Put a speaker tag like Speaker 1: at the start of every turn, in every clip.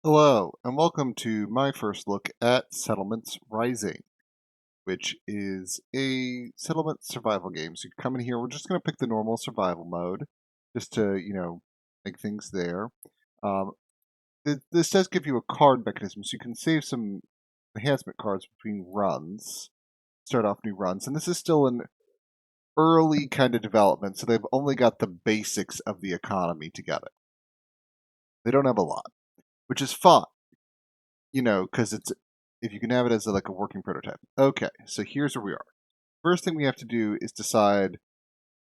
Speaker 1: Hello, and welcome to my first look at Settlements Rising, which is a settlement survival game. So you come in here, we're just going to pick the normal survival mode, just to, make things there. Um, this does give you a card mechanism, so you can save some enhancement cards between runs, start off new runs. And this is still an early kind of development, so they've only got the basics of the economy together. They don't have a lot, which is fine. Because it's if you can have it as like a working prototype. Okay, so here's where we are. First thing we have to do is decide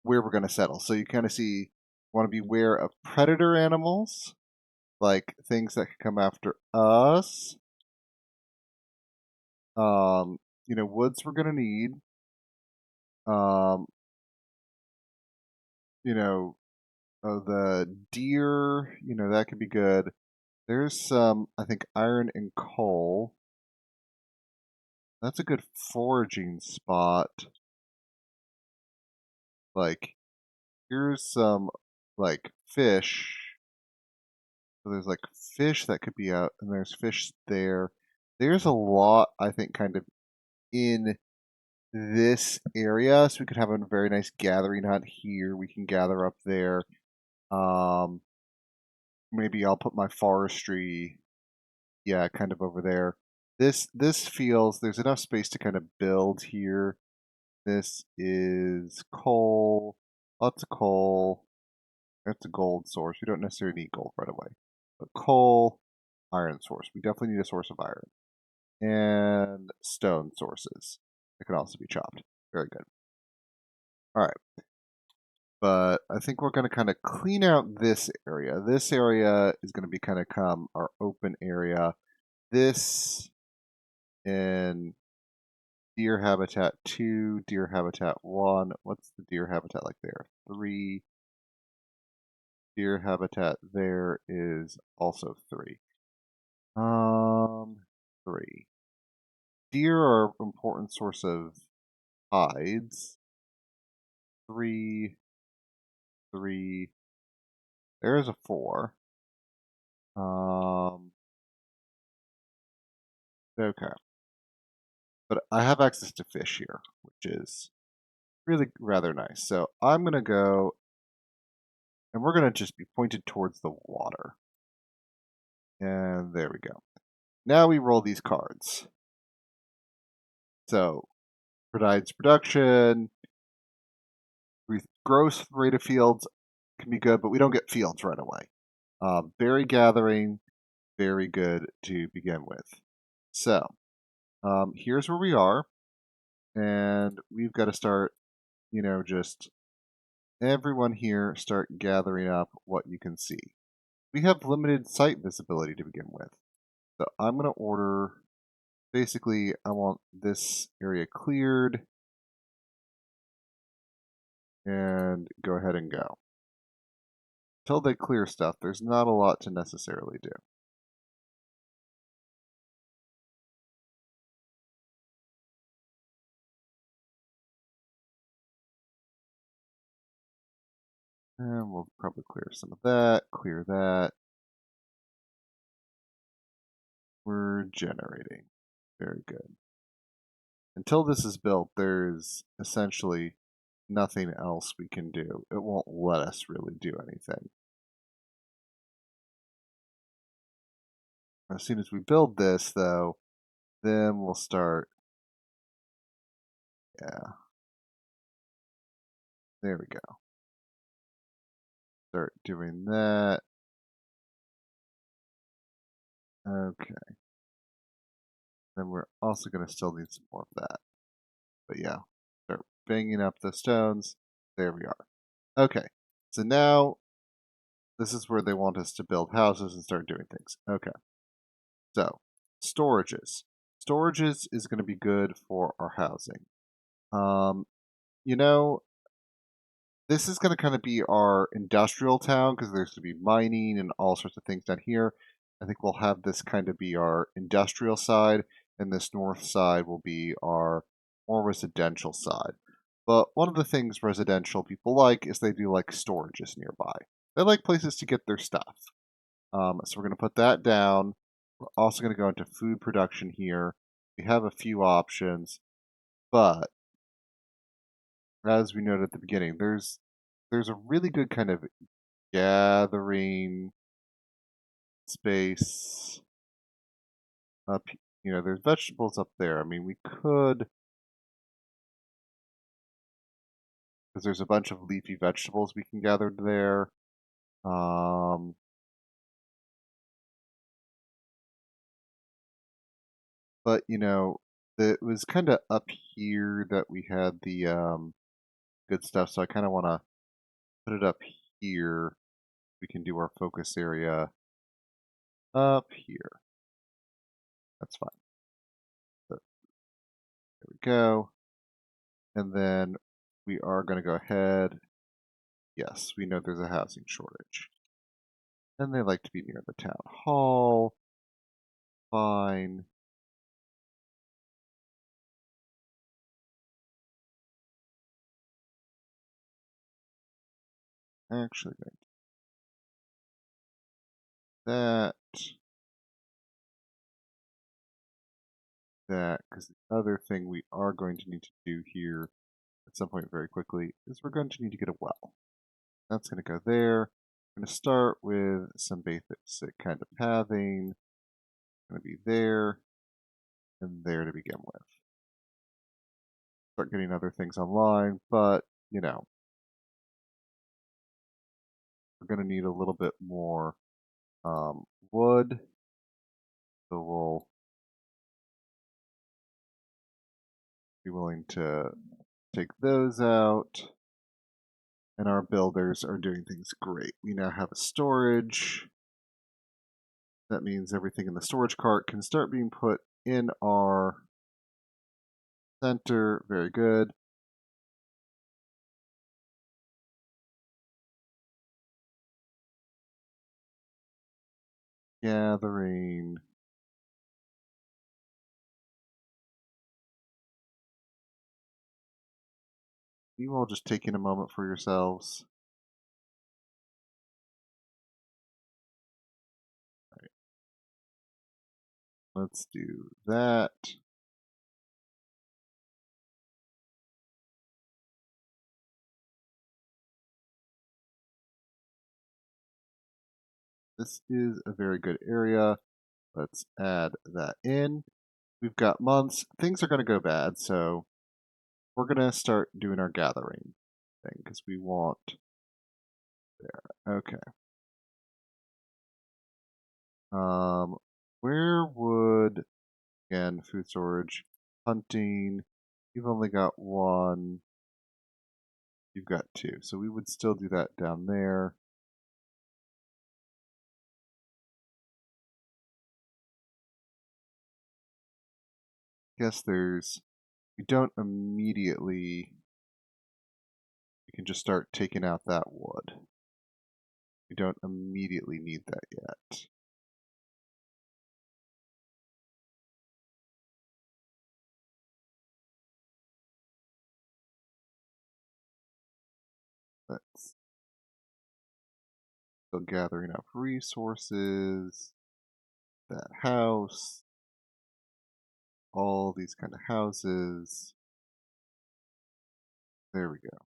Speaker 1: where we're going to settle. So you kind of see, want to be aware of predator animals, like things that can come after us. Woods we're going to need. Um, you know, the deer, that could be good. There's some, I think, iron and coal. That's a good foraging spot. Like, here's some like fish. So there's like fish that could be out, and there's fish there. There's a lot, I think, kind of in this area. So we could have a very nice gathering hunt here. We can gather up there. Um, Maybe I'll put my forestry, yeah, kind of over there. This feels there's enough space to kind of build here. This is coal, lots of coal. That's a gold source. We don't necessarily need gold right away. But coal, iron source. We definitely need a source of iron. And stone sources. It can also be chopped. Very good. All right. But I think we're going to kind of clean out this area. This area is going to be kind of come our open area. This in deer habitat 2, deer habitat 1. What's the deer habitat like there? 3. Deer habitat there is also 3. 3. Deer are an important source of hides. 3, 3. There's a 4. Um, okay. But I have access to fish here, which is really rather nice. So I'm going to go, and we're going to just be pointed towards the water. And there we go. Now we roll these cards. So, provides production. Gross rate of fields can be good, but we don't get fields right away. Berry gathering, very good to begin with. So, here's where we are, and we've got to start, just everyone here start gathering up what you can see. We have limited sight visibility to begin with. So I'm going to order, basically, I want this area cleared, and go ahead and go. Until they clear stuff, there's not a lot to necessarily do. And we'll probably clear some of that, clear that. We're generating. Very good. Until this is built, there's essentially nothing else we can do. It won't let us really do anything. As soon as we build this, though, then we'll start. Yeah. There we go. Start doing that. Okay. Then we're also going to still need some more of that. But yeah, start banging up the stones. There we are. Okay. So now this is where they want us to build houses and start doing things. Okay. So, storages. Storages is going to be good for our housing. Um, you know, this is going to kind of be our industrial town because there's going to be mining and all sorts of things down here. I think we'll have this kind of be our industrial side, and this north side will be our more residential side. But one of the things residential people like is they do like storages nearby. They like places to get their stuff. So we're going to put that down. We're also going to go into food production here. We have a few options, but as we noted at the beginning, there's a really good kind of gathering space up. There's vegetables up there. I mean, we could, because there's a bunch of leafy vegetables we can gather there. Um, but it was kind of up here that we had the good stuff. So I kind of want to put it up here. We can do our focus area up here. That's fine. So there we go. And then we are going to go ahead. Yes, we know there's a housing shortage. And they like to be near the town hall. Fine. Actually, going to do that, because the other thing we are going to need to do here at some point very quickly is we're going to need to get a well. That's going to go there. I'm going to start with some basic kind of pathing. Going to be there and there to begin with. Start getting other things online, but we're going to need a little bit more wood. So we'll be willing to take those out. And our builders are doing things great. We now have a storage. That means everything in the storage cart can start being put in our center. Very good. Gathering. You all just taking a moment for yourselves. All right. Let's do that. This is a very good area. Let's add that in. We've got months. Things are going to go bad, so we're going to start doing our gathering thing because we want there. Okay. Where would, again, food storage, hunting, you've only got one, you've got two, so we would still do that down there. Guess we don't immediately, we can just start taking out that wood. We don't immediately need that yet. Let's still gathering up resources, that house, all these kind of houses. There we go.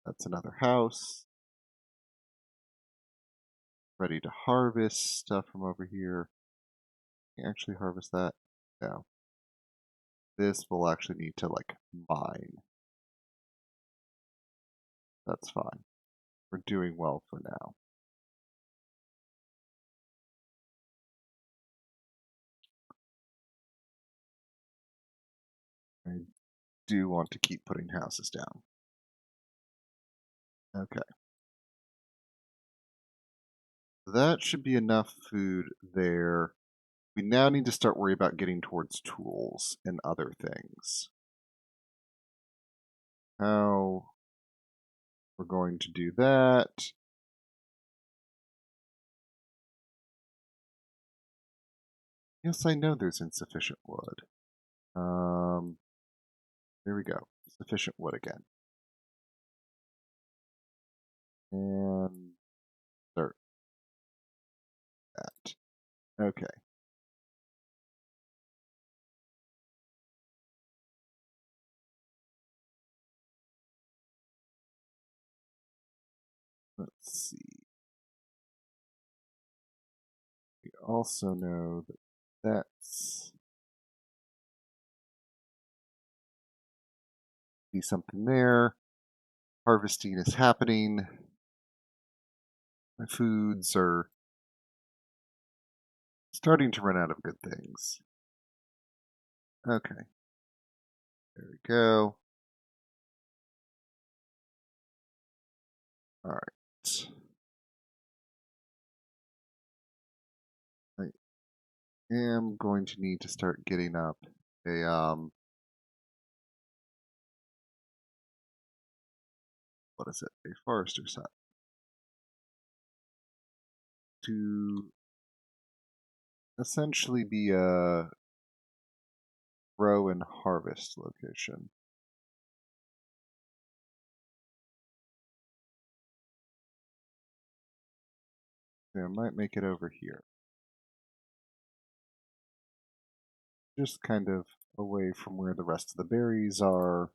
Speaker 1: That's another house. Ready to harvest stuff from over here. Can you actually harvest that? No. This will actually need to mine. That's fine. We're doing well for now. I do want to keep putting houses down. Okay. That should be enough food there. We now need to start worrying about getting towards tools and other things. How we're going to do that. Yes, I know there's insufficient wood. There we go. Sufficient wood again. And start that. Okay. Let's see. We also know that that's be something there. Harvesting is happening. My foods are starting to run out of good things. Okay. There we go. All right. I am going to need to start getting up a what is it? A forester's hut to essentially be a grow and harvest location. I might make it over here. Just kind of away from where the rest of the berries are.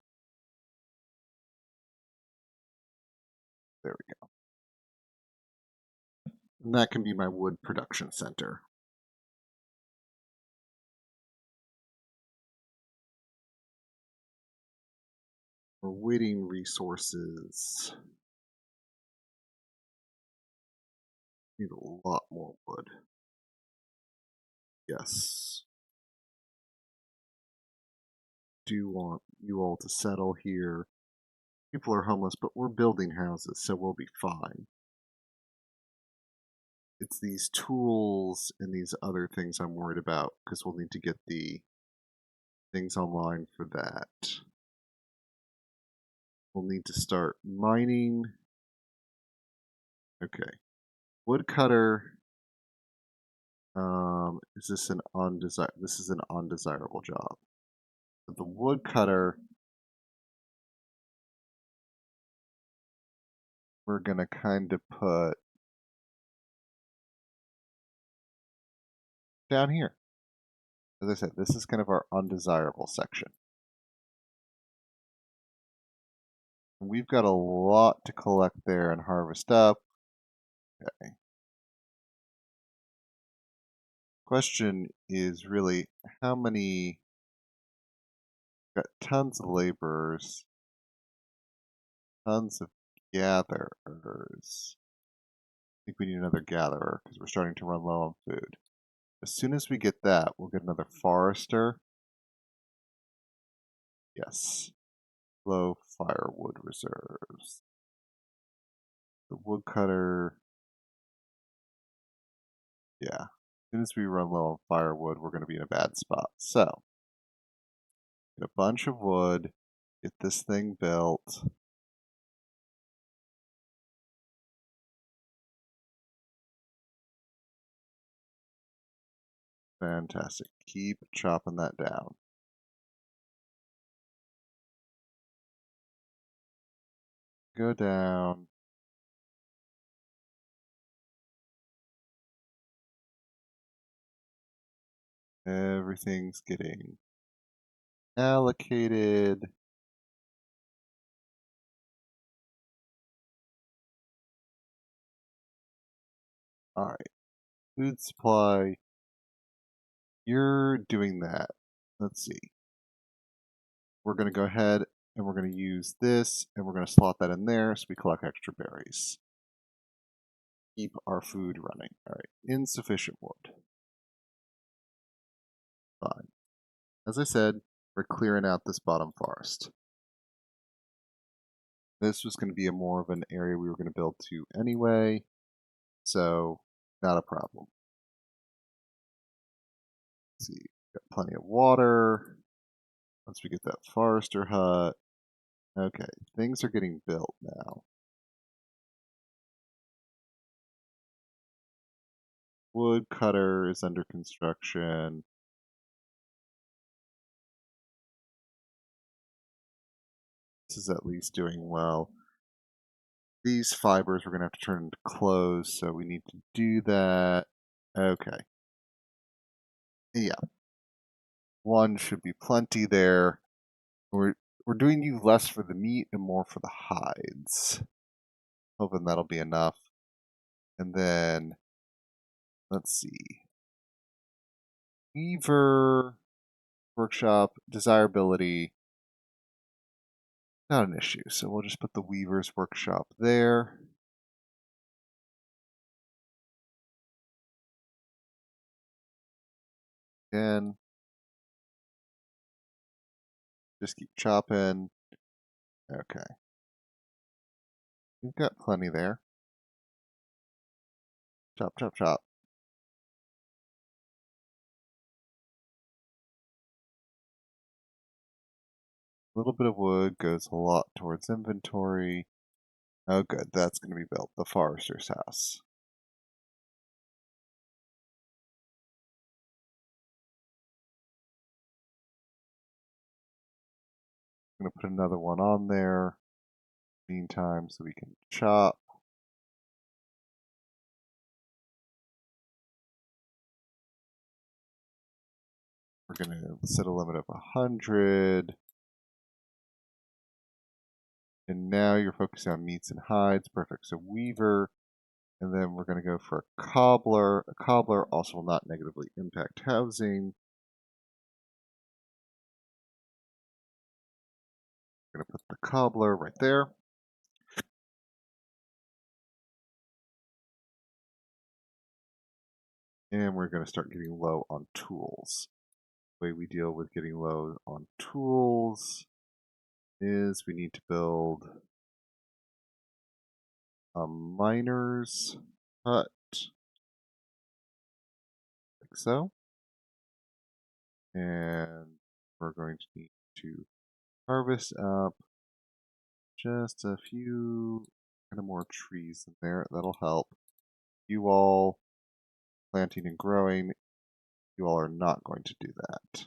Speaker 1: There we go. And that can be my wood production center. We're waiting resources. Need a lot more wood. Yes. Do want you all to settle here. People are homeless, but we're building houses, so we'll be fine. It's these tools and these other things I'm worried about, because we'll need to get the things online for that. We'll need to start mining. Okay. Woodcutter. Is this an This is an undesirable job. But the woodcutter, we're gonna kind of put down here. As I said, this is kind of our undesirable section. We've got a lot to collect there and harvest up. Okay. Question is really how many. Got tons of laborers, tons of gatherers. I think we need another gatherer because we're starting to run low on food. As soon as we get that, we'll get another forester. Yes. Low firewood reserves. The woodcutter. Yeah. As soon as we run low on firewood, we're going to be in a bad spot. So, get a bunch of wood, get this thing built. Fantastic. Keep chopping that down. Go down. Everything's getting allocated. All right. Food supply. You're doing that. Let's see. We're going to go ahead and we're going to use this and we're going to slot that in there so we collect extra berries. Keep our food running. All right. Insufficient wood. Fine. As I said, we're clearing out this bottom forest. This was going to be a more of an area we were going to build to anyway, so not a problem. Let's see, got plenty of water. Once we get that forester hut. Okay, things are getting built now. Woodcutter is under construction. This is at least doing well. These fibers we're going to have to turn into clothes, so we need to do that. Okay. Yeah. One should be plenty there. We're doing you less for the meat and more for the hides. Hoping that'll be enough. And then, let's see. Weaver workshop, desirability. Not an issue, so we'll just put the Weaver's workshop there. Again, just keep chopping. Okay. We've got plenty there. Chop, chop, chop. A little bit of wood goes a lot towards inventory. Oh, good. That's going to be built. The forester's house. I'm going to put another one on there. Meantime, so we can chop. We're going to set a limit of 100. And now you're focusing on meats and hides. Perfect. So weaver. And then we're going to go for a cobbler. A cobbler also will not negatively impact housing. We're going to put the cobbler right there. And we're going to start getting low on tools. The way we deal with getting low on tools is we need to build a miner's hut, like so. And we're going to need to harvest up just a few kind of more trees in there. That'll help. You all planting and growing, you all are not going to do that.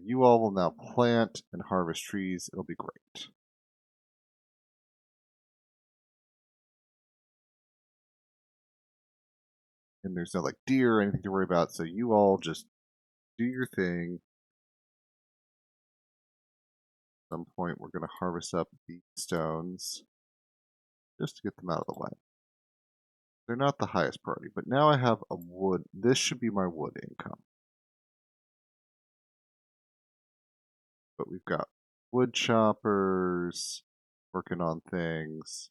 Speaker 1: You all will now plant and harvest trees. It'll be great. And there's no like deer or anything to worry about, so you all just do your thing. At some point, we're going to harvest up the stones just to get them out of the way. They're not the highest priority, but now I have a wood. This should be my wood income. But we've got wood choppers working on things.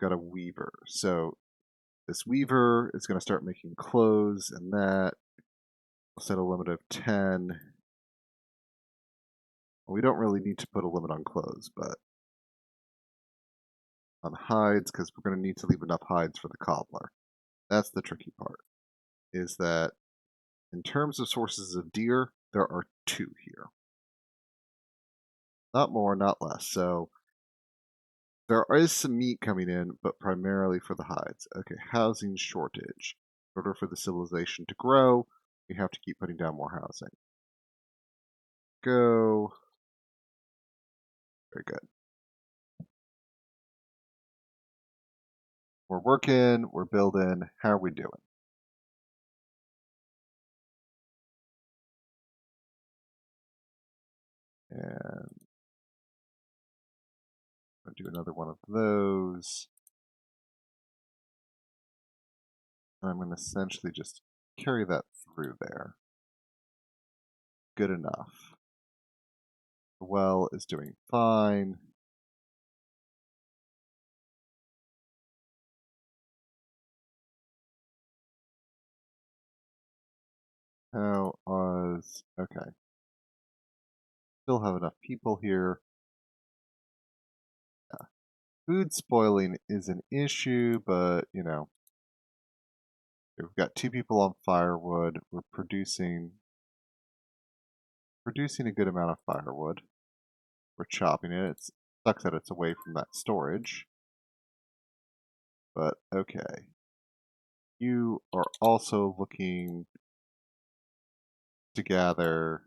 Speaker 1: Got a weaver. So this weaver is going to start making clothes, and that will set a limit of 10. Well, we don't really need to put a limit on clothes, but on hides, because we're going to need to leave enough hides for the cobbler. That's the tricky part, is that in terms of sources of deer, there are 2 here. Not more, not less. So there is some meat coming in, but primarily for the hides. Okay, housing shortage. In order for the civilization to grow, we have to keep putting down more housing. Go. Very good. We're working, we're building. How are we doing? And I'll do another one of those. And I'm going to essentially just carry that through there. Good enough. The well is doing fine. How was... Okay. Still have enough people here. Yeah. Food spoiling is an issue, but, you know, we've got 2 people on firewood. We're producing a good amount of firewood. We're chopping it. It sucks that it's away from that storage. But okay. You are also looking to gather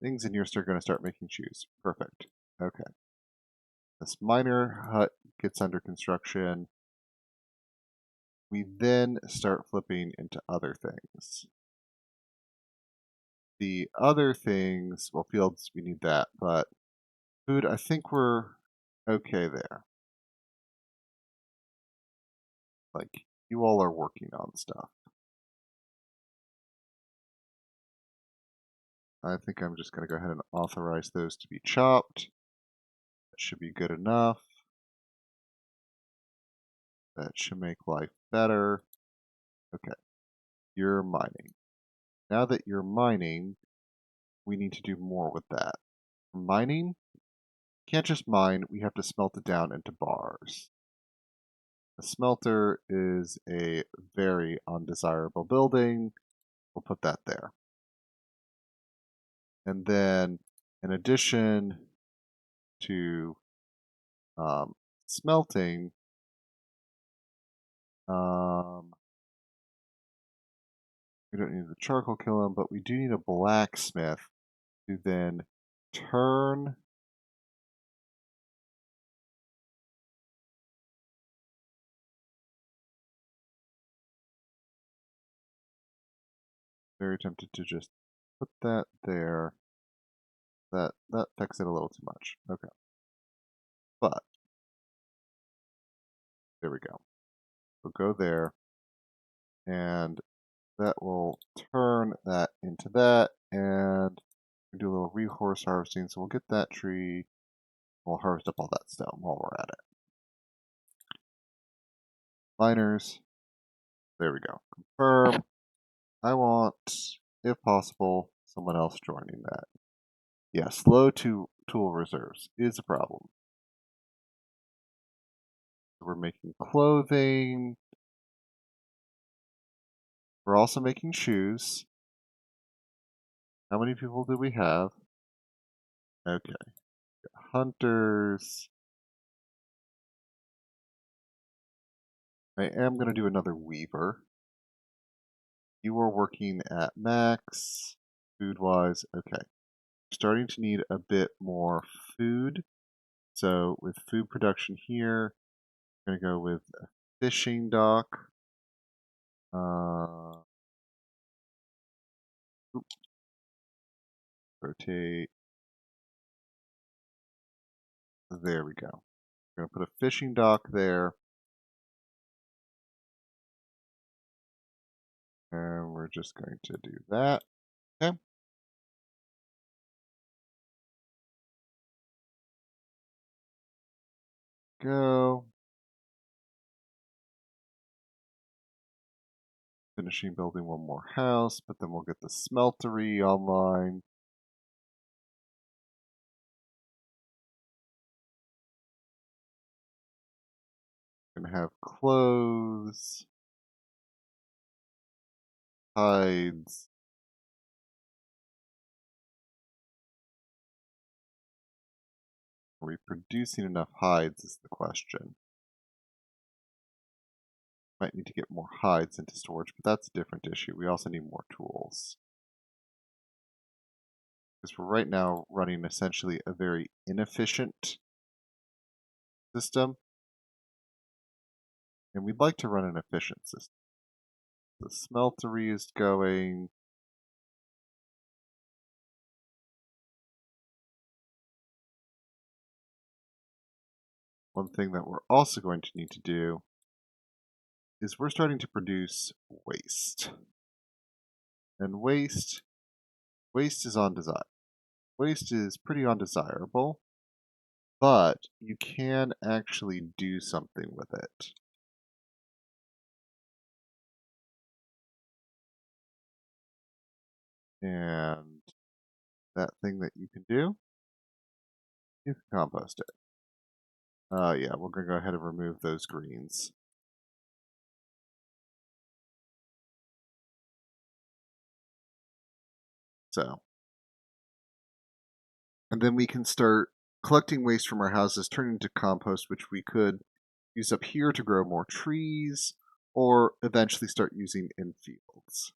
Speaker 1: things, and you're going to start making shoes. Perfect. Okay. This miner hut gets under construction. We then start flipping into other things. The other things, well, fields, we need that, but food, I think we're okay there. Like, you all are working on stuff. I think I'm just going to go ahead and authorize those to be chopped. That should be good enough. That should make life better. Okay, you're mining. Now that you're mining, we need to do more with that. Mining, can't just mine, we have to smelt it down into bars. The smelter is a very undesirable building. We'll put that there. And then, in addition to smelting, we don't need the charcoal kiln, but we do need a blacksmith to then turn very tempted to just put that there. That affects it a little too much. Okay. But there we go. We'll go there, and that will turn that into that, and we do a little resource harvesting. So we'll get that tree. We'll harvest up all that stone while we're at it. Miners. There we go. Confirm. I want, if possible, someone else joining that. Yes, low tool reserves is a problem. We're making clothing. We're also making shoes. How many people do we have? Okay. Hunters. I am going to do another weaver. You are working at max, food-wise. Okay. Starting to need a bit more food. So with food production here, I'm going to go with a fishing dock. Rotate. There we go. I'm going to put a fishing dock there. And we're just going to do that. Okay. Go. Finishing building one more house, but then we'll get the smeltery online. Gonna have clothes, hides. Are we producing enough hides is the question. Might need to get more hides into storage, but that's a different issue. We also need more tools. Because we're right now running essentially a very inefficient system. And we'd like to run an efficient system. The smeltery is going. One thing that we're also going to need to do is we're starting to produce waste. And waste is undesirable. Waste is pretty undesirable, but you can actually do something with it. And that thing that you can do, you can compost it. Yeah, we're going to go ahead and remove those greens. So, and then we can start collecting waste from our houses, turning into compost, which we could use up here to grow more trees, or eventually start using in fields.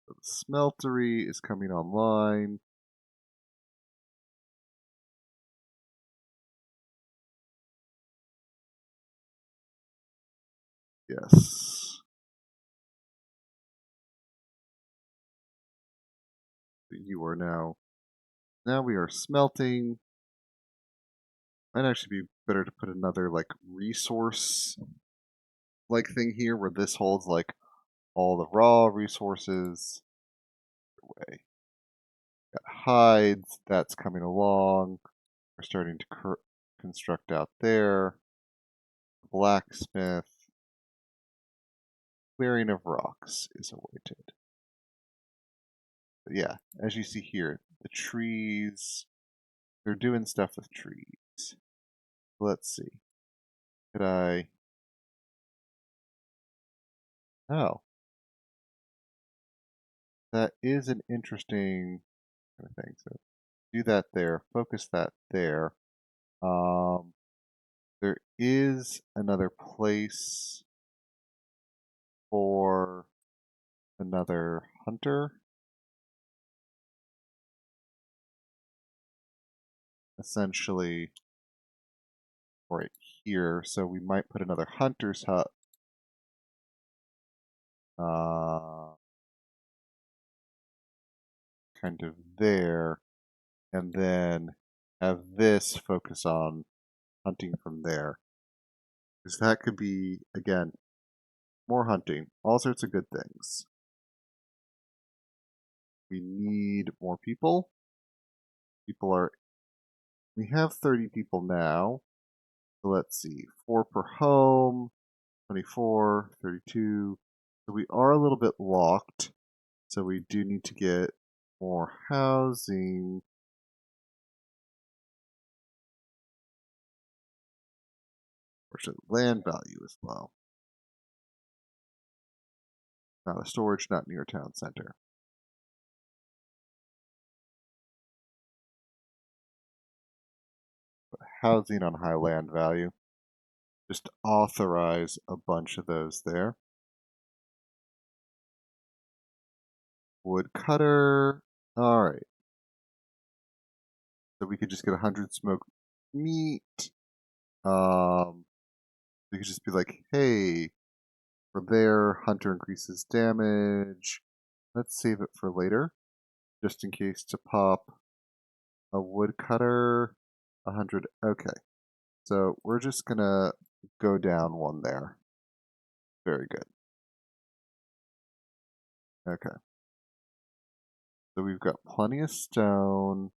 Speaker 1: So the smeltery is coming online. Yes. You are now. Now we are smelting. Might actually be better to put another like resource like thing here where this holds like all the raw resources. Way. Got hides, that's coming along. We're starting to construct out there. Blacksmith. Clearing of rocks is awaited. But yeah, as you see here, the trees, they're doing stuff with trees. Let's see. Could I? Oh, that is an interesting kind of thing. So do that there. Focus that there. Um, there is another place for another hunter. Essentially, right here. So we might put another hunter's hut. Kind of there, and then have this focus on hunting from there. Because that could be, again, more hunting, all sorts of good things. We need more people. We have 30 people now. So let's see, 4 per home, 24, 32. So we are a little bit locked. So we do need to get more housing. Fortunately, land value is low. Not a storage, not near town center. Housing on high land value. Just authorize a bunch of those there. Woodcutter. All right. So we could just get 100 smoked meat. We could just be like, hey, for there, hunter increases damage. Let's save it for later, just in case to pop a woodcutter. 100. Okay. So we're just gonna go down one there. Very good. Okay. So we've got plenty of stone.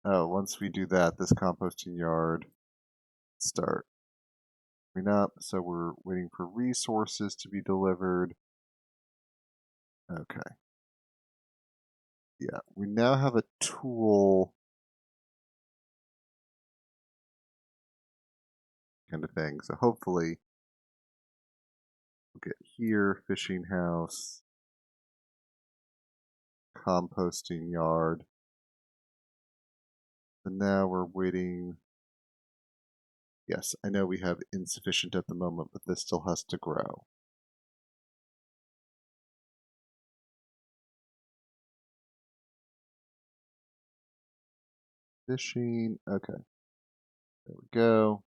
Speaker 1: Oh, once we do that, this composting yard start coming up. So we're waiting for resources to be delivered. Okay. Yeah, we now have a tool kind of thing. So hopefully we'll get here, fishing house, composting yard. And now we're waiting. Yes, I know we have insufficient at the moment, but this still has to grow. Fishing, okay. There we go.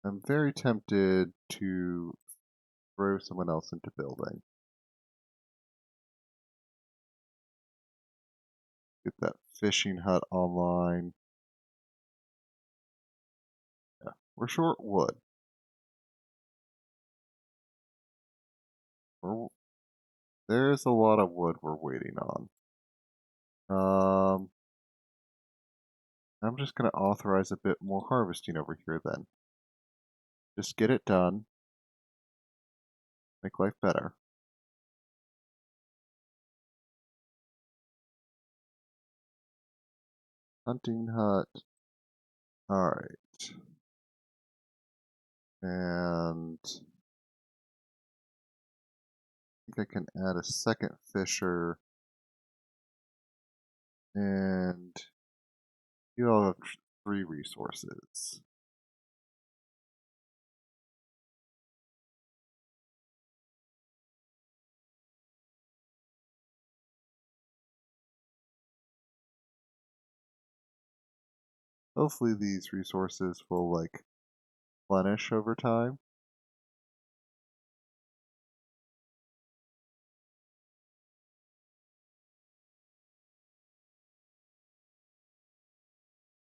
Speaker 1: I'm very tempted to throw someone else into building. Get that fishing hut online. Yeah, we're short wood. There's a lot of wood we're waiting on. I'm just going to authorize a bit more harvesting over here then. Just get it done. Make life better. Hunting hut. Alright. And I think I can add a second fisher. And you all have 3 resources. Hopefully these resources will like replenish over time.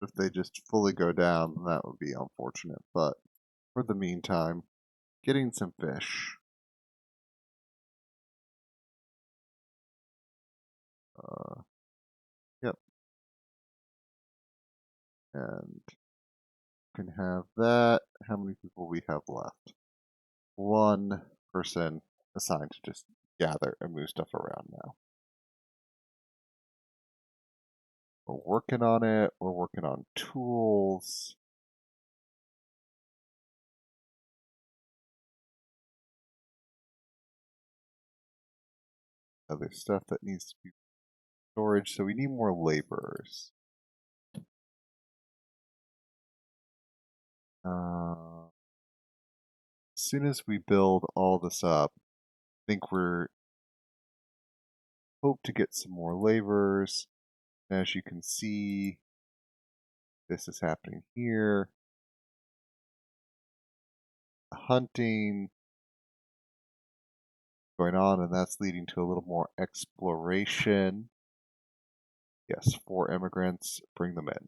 Speaker 1: If they just fully go down, then that would be unfortunate. But for the meantime, getting some fish. Yep. And can have that. How many people we have left? One person assigned to just gather and move stuff around now. We're working on it. We're working on tools. Other stuff that needs to be storage, so we need more laborers. As soon as we build all this up, I think we're hope to get some more laborers. As you can see, this is happening here. Hunting going on, and that's leading to a little more exploration. Yes, 4 immigrants, bring them in.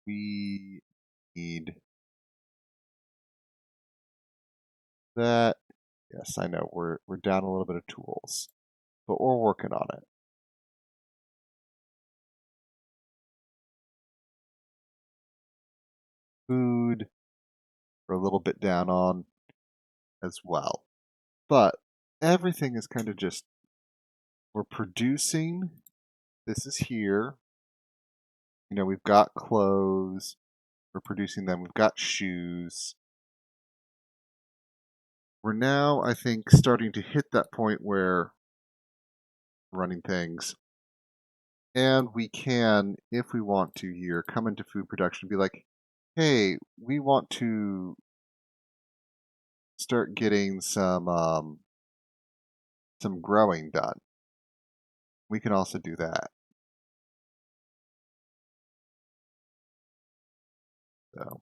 Speaker 1: We need that. Yes, I know we're down a little bit of tools, but we're working on it. Food, we're a little bit down on as well. But everything is kind of just, we're producing. This is here. You know, we've got clothes. We're producing them. We've got shoes. We're now, I think, starting to hit that point where running things. And we can, if we want to here, come into food production and be like, hey, we want to start getting some growing done. We can also do that. So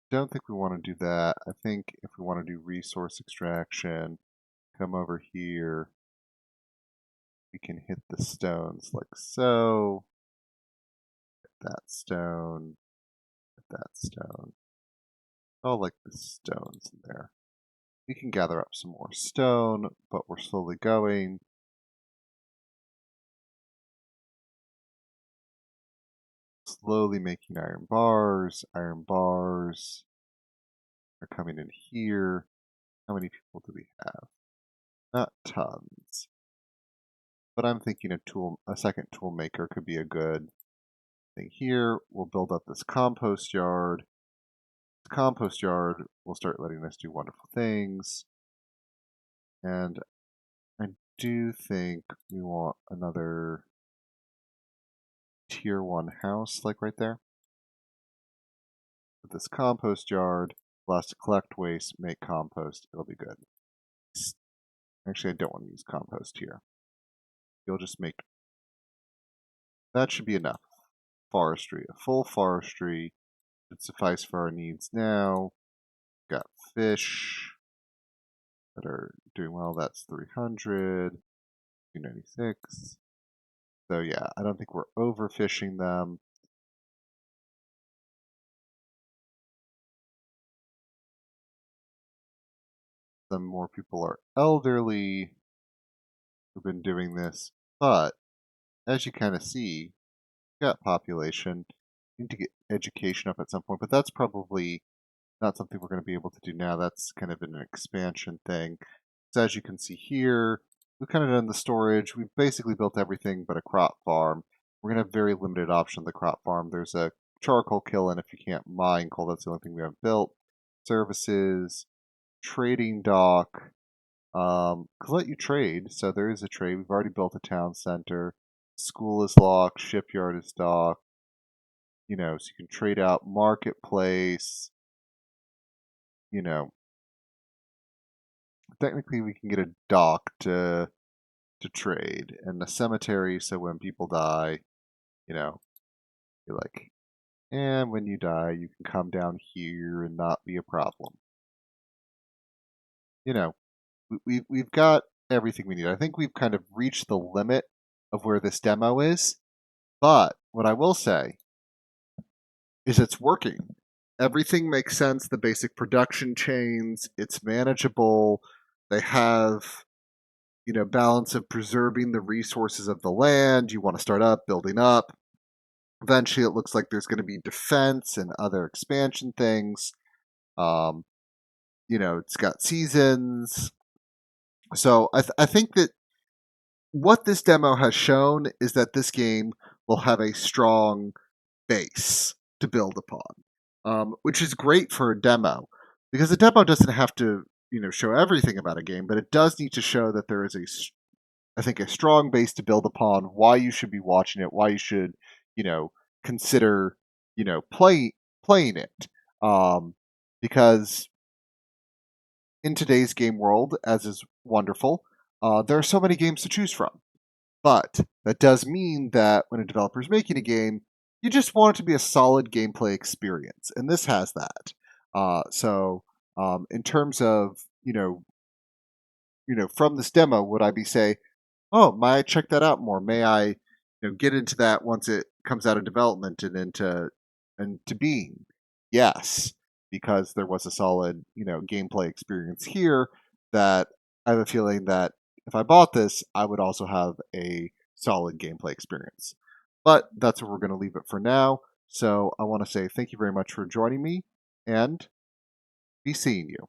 Speaker 1: don't think we want to do that. I think if we want to do resource extraction, come over here. We can hit the stones like so. Hit that stone. Hit that stone. Oh, like the stones in there. We can gather up some more stone, but we're slowly going. Slowly making iron bars. Iron bars are coming in here. How many people do we have? Not tons. But I'm thinking a second tool maker could be a good thing here. We'll build up this compost yard. The compost yard will start letting us do wonderful things. And I do think we want another tier 1 house, like right there. With this compost yard, allows us to collect waste, make compost. It'll be good. Actually, I don't want to use compost here. You'll just make... That should be enough. Forestry. A full forestry should suffice for our needs now. Got fish that are doing well. That's 300. 296. So yeah, I don't think we're overfishing them. Some more people are elderly who've been doing this, but as you kind of see, got population. Need to get education up at some point, but that's probably not something we're going to be able to do now. That's kind of an expansion thing. So as you can see here, we've kind of done the storage. We've basically built everything but a crop farm. We're going to have very limited option of the crop farm. There's a charcoal kiln if you can't mine coal. That's the only thing we have built. Services, trading dock, could let you trade. So there is a trade. We've already built a town center. School is locked. Shipyard is docked. You know, so you can trade out marketplace. You know, technically we can get a dock to trade and a cemetery. So when people die, you know, you're like, And when you die, you can come down here and not be a problem. You know, we've got everything we need. I think we've kind of reached the limit of where this demo is. But what I will say is it's working. Everything makes sense. The basic production chains, it's manageable. They have, balance of preserving the resources of the land. You want to start up, building up. Eventually, it looks like there's going to be defense and other expansion things. Um, it's got seasons. So I think that what this demo has shown is that this game will have a strong base to build upon, which is great for a demo because a demo doesn't have to, show everything about a game, but it does need to show that there is I think, a strong base to build upon. Why you should be watching it, why you should, consider, playing it, because in today's game world, as is wonderful, there are so many games to choose from. But that does mean that when a developer is making a game, you just want it to be a solid gameplay experience, and this has that. In terms of from this demo, would I be say, oh, may I check that out more? May I, get into that once it comes out of development and into being? Yes, because there was a solid, gameplay experience here that I have a feeling that if I bought this, I would also have a solid gameplay experience. But that's where we're going to leave it for now. So I want to say thank you very much for joining me and be seeing you.